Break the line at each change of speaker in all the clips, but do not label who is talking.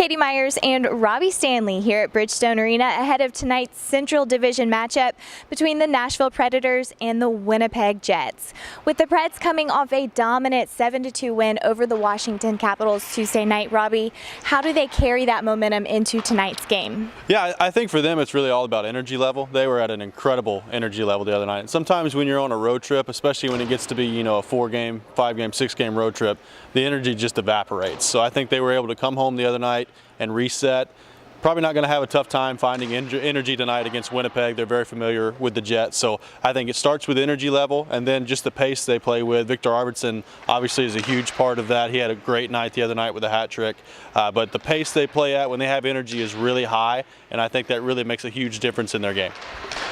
Katie Myers and Robby Stanley here at Bridgestone Arena ahead of tonight's Central Division matchup between the Nashville Predators and the Winnipeg Jets. With the Preds coming off a dominant 7-2 win over the Washington Capitals Tuesday night, Robby, how do they carry that momentum into tonight's game?
Yeah, I think for them it's really all about energy level. They were at an incredible energy level the other night. And sometimes when you're on a road trip, especially when it gets to be, a 4-game, 5-game, 6-game road trip, the energy just evaporates. So I think they were able to come home the other night and reset. Probably not going to have a tough time finding energy tonight against Winnipeg. They're very familiar with the Jets. So I think it starts with energy level and then just the pace they play with. Victor Arvidsson obviously is a huge part of that. He had a great night the other night with a hat trick. But the pace they play at when they have energy is really high, and I think that really makes a huge difference in their game.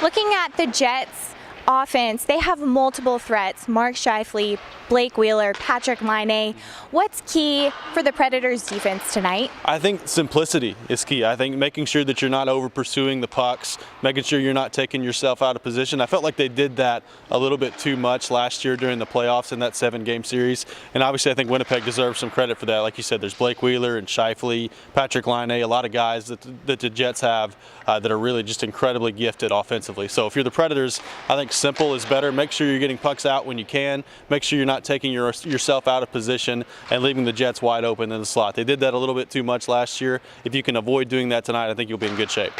Looking at the Jets offense, they have multiple threats: Mark Scheifele, Blake Wheeler, Patrick Laine. What's key for the Predators defense tonight?
I think simplicity is key. I think making sure that you're not over pursuing the pucks, making sure you're not taking yourself out of position. I felt like they did that a little bit too much last year during the playoffs in that 7-game series. And obviously I think Winnipeg deserves some credit for that. Like you said, there's Blake Wheeler and Scheifele, Patrick Laine, a lot of guys that the Jets have that are really just incredibly gifted offensively. So if you're the Predators, I think simple is better. Make sure you're getting pucks out when you can. Make sure you're not taking yourself out of position and leaving the Jets wide open in the slot. They did that a little bit too much last year. If you can avoid doing that tonight, I think you'll be in good shape.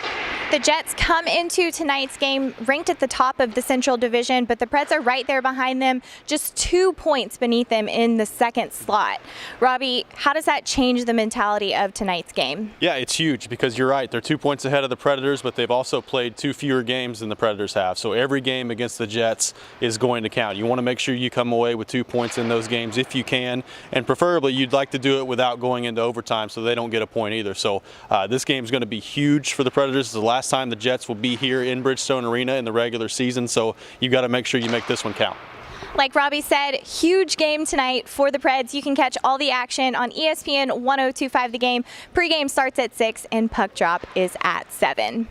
The Jets come into tonight's game ranked at the top of the Central Division, but the Preds are right there behind them, just 2 points beneath them in the second slot. Robby, how does that change the mentality of tonight's game?
Yeah, it's huge because you're right. They're 2 points ahead of the Predators, but they've also played 2 fewer games than the Predators have. So every game against the Jets is going to count. You want to make sure you come away with 2 points in those games if you can, and preferably you'd like to do it without going into overtime so they don't get a point either. So this game is going to be huge for the Predators. It's the last time the Jets will be here in Bridgestone Arena in the regular season, so you've got to make sure you make this one count.
Like Robby said, huge game tonight for the Preds. You can catch all the action on ESPN 1025 The Game. Pre-game starts at 6 and puck drop is at 7.